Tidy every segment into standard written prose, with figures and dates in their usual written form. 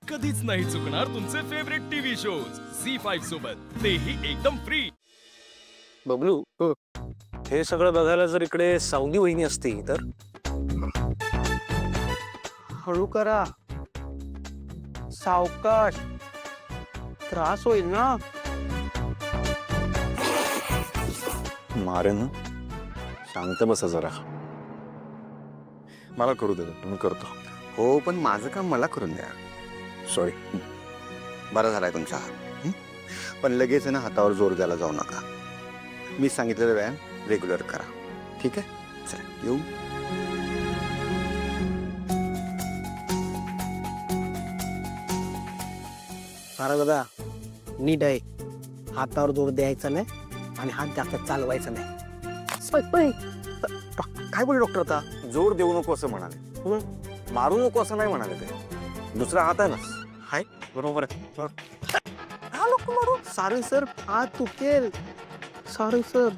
कधीच नाही चुकणार तुमचे फेवरेट टीव्ही शोज झी5 सोबत, तेही एकदम फ्री. बबलू हे सगळं बघायला जर इकडे सावनी वहिनी असती तर. हळू करा, सावकाश, त्रास होईल ना. मारे ना, शांत बसा जरा. मला करू दे, तुम्ही करतो. हो, पण माझं काम मला करून द्या. सॉरी. बरा झालाय तुमचा हात. पण लगेच ना हातावर जोर द्यायला जाऊ नका. मी सांगितलेला व्यायाम रेग्युलर करा, ठीक आहे? चला येऊ. सारा दादा नीट आहे, हातावर जोर द्यायचा नाही आणि हात जास्त चालवायचा नाही. काय बोलले डॉक्टर आता? जोर देऊ नको असं म्हणाले, मारू नको असं नाही म्हणाले. ते दुसरा हात आहे ना. हाय, बरोबर आहे. हा नको मारू. सारे सर हात तुकेल. सारे सर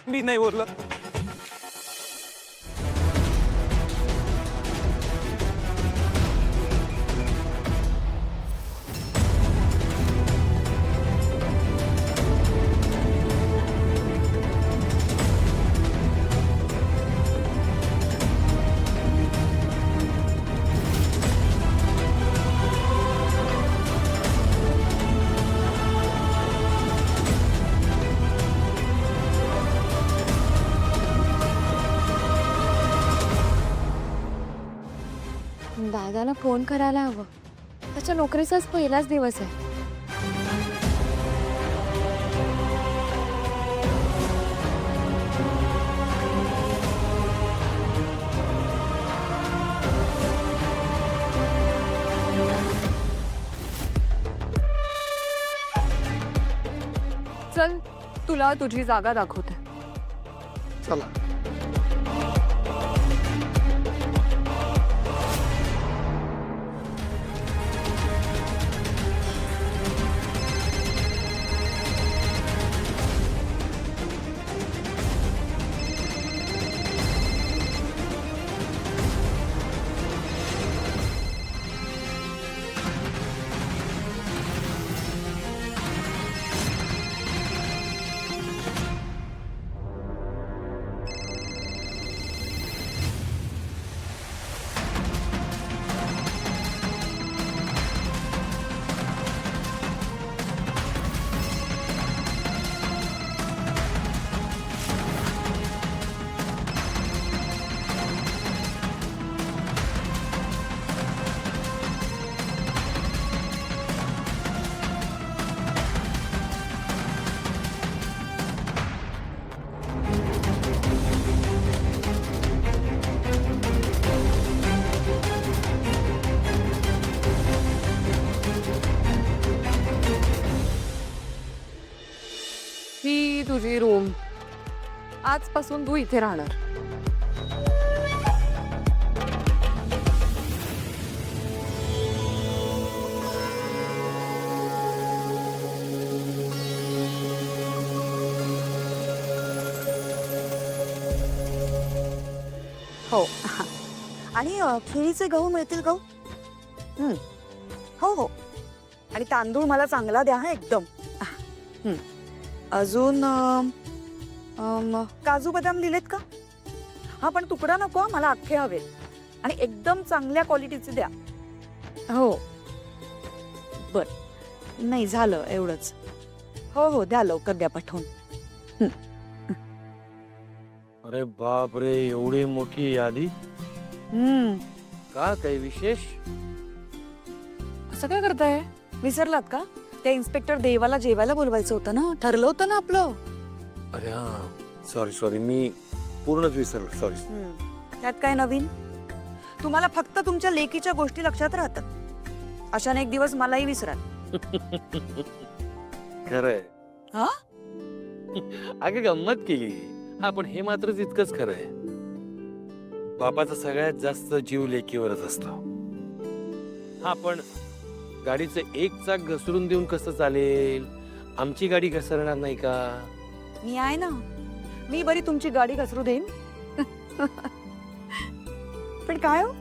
मी नाही बोललो. दादाला फोन करायला हवं. त्याच्या नोकरीचाच पहिलाच दिवस आहे. चल, तुला तुझी जागा दाखवते. चला. ही तुझी रूम. आजपासून तू इथे राहणार. हो. आणि खिळीचे गहू मिळतील गहू. हो हो. आणि तांदूळ मला चांगला द्या हा एकदम. अजून काजू बदाम दिलेत का? हा, पण तुकडा नको हा, मला अख्खे हवे. आणि एकदम चांगल्या क्वालिटीचे द्या. हो बर. नाही झालं एवढंच. हो हो, द्या लवकर, द्या पाठवून. अरे बाप रे, एवढी मोठी यादी. का काही विशेष? असं काय करताय? विसरलात का? त्या इन्स्पेक्टर देवाला जेवायला बोलवायचं होतं ना, ठरलं होतं ना आपलं. अरे हा, सॉरी सॉरी, मी पूर्णच विसरलो. सॉरी. त्यात काय नवीन? तुम्हाला फक्त तुमच्या लेकीच्या गोष्टी लक्षात राहतात. अशाने एक दिवस मलाही विसराल. खरंय. हा? अगं गंमत केली. हा, पण हे मात्र तितकंच खरंय. बापाचा सगळ्यात जास्त जीव लेकीवरच असतो. हा, पण गाडीचं एक चाक घसरून देऊन कसं चालेल? आमची गाडी घसरणार नाही का? मी आहे ना, मी बरी तुमची गाडी घसरू देईन. पण काय हो,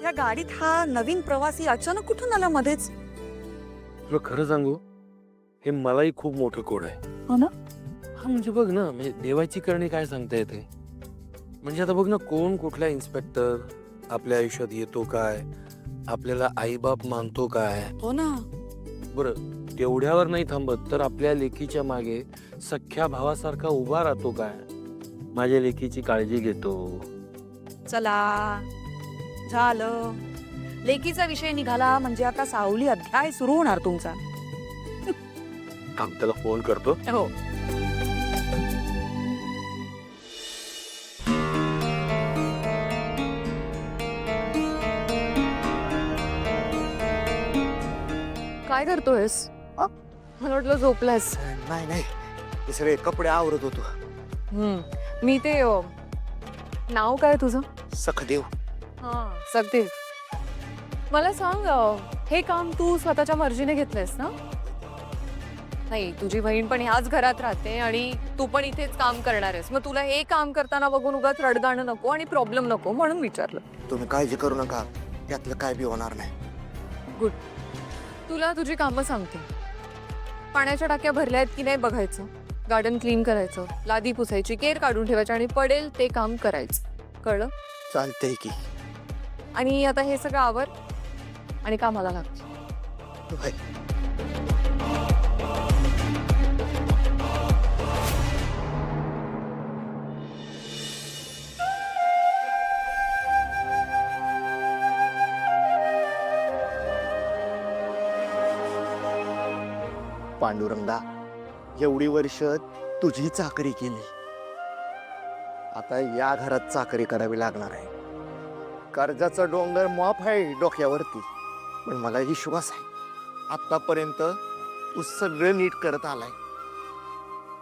या ह्या गाडीत हा नवीन प्रवासी अचानक कुठून आला मध्येच? तुला खरं सांगू, हे मलाही खूप मोठं कोड आहे. हो ना? हा म्हणजे बघ ना, म्हणजे देवाची करणी काय सांगता येते. म्हणजे आता बघ ना, कोण कुठला इन्स्पेक्टर आपल्या आयुष्यात येतो काय, आपल्याला आईबाप मानतो काय. हो ना. बरं तेवढ्यावर नाही थांबत तर आपल्या लेकीच्या मागे सख्ख्या भावासारखा उभा राहतो काय, माझ्या लेकीची काळजी घेतो. चला झालं, लेकीचा विषय निघाला म्हणजे आता सावली अध्याय सुरू होणार तुमचा. थांब, त्याला फोन करतो. हो. काय करतोयस? मला वाटलं झोपलास. नाही नाही, हे सगळे कपडे आवरत होतो. मी ते नाव काय तुझं? सखदेव. सगदेव. मला सांग, हे काम तू स्वतःच्या मर्जीने घेतलंयस ना? नाही, तुझी बहीण पण ह्याच घरात राहते आणि तू पण इथेच काम करणार आहेस. मग तुला हे काम करताना बघून उगाच रडगाणं नको आणि प्रॉब्लेम नको म्हणून विचारलं. तुम्ही काळजी करू नका, त्यातलं काय बी होणार नाही. गुड. तुला तुझी कामं सांगते. पाण्याच्या टाक्या भरल्या आहेत की नाही बघायचं, गार्डन क्लीन करायचं, लादी पुसायची, केर काढून ठेवायची आणि पडेल ते काम करायचं. कळलं? चालतंय की. आणि आता हे सगळं आवर आणि कामाला लाग. होय. पांडुरंगा, एवढी वर्ष तुझी चाकरी केली, आता या घरात चाकरी करावी लागणार आहे. कर्जाचा डोंगर माफ आहे डोक्यावरती, पण मला विश्वास आहे आतापर्यंत तू सगळं नीट करत आलाय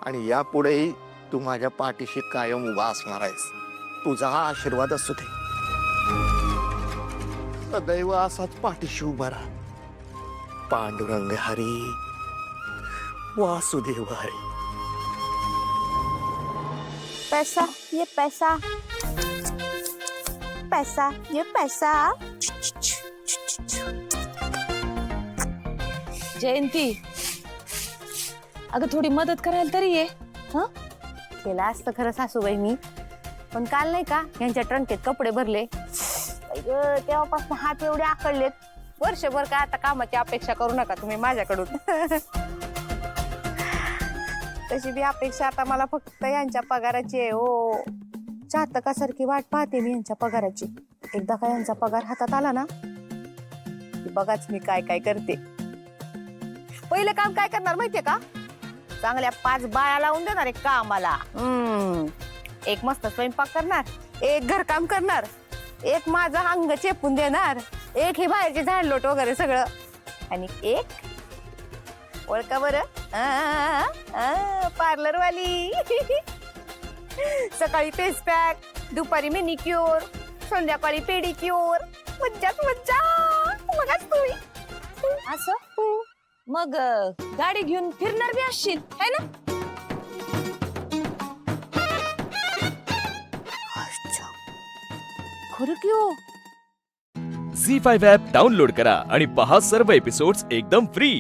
आणि यापुढेही तू माझ्या पाठीशी कायम उभा असणार आहेस. तुझा हा आशीर्वाद असू दे. सदैव असाच पाठीशी उभा राहा. पांडुरंग हरी, वासुदेव हरी. पैसा ये पैसा, पैसा ये पैसा. जयंती, अगं थोडी मदत करायला तरी ये. केला असतं खरं सासूबाई मी, पण काल नाही का यांच्या ट्रंकेत कपडे भरले, तेव्हापासून हात एवढे आखडलेत. वर्षभर काय आता कामाची अपेक्षा करू नका तुम्ही माझ्याकडून. तशी बी अपेक्षा आता मला फक्त यांच्या पगाराची आहे. हो, चातकासारखी वाट पाहते मी यांच्या पगाराची. एकदा का यांचा पगार हातात आला ना की बघाच मी काय काय करते. पहिलं काम काय करणार माहितीये का? चांगल्या 5 बाया लावून देणार एक कामाला. एक मस्त स्वयंपाक करणार, एक घरकाम करणार, एक माझं अंग चेपून देणार, एक ही बाहेरची झाडलोट वगैरे सगळं, आणि एक ओळखा बरं, पार्लर वाली. सकाळी फेस पॅक, दुपारी मेनिक्युअर, संध्याकाळी पेडिक्युअर. मज्जाच मज्जा. बघाच तुम्ही. असं मग गाडी घेऊन फिरणार बी असशील है ना? खरं की हो? झी5 ॲप डाउनलोड करा आणि पहा सर्व एपिसोड्स एकदम फ्री.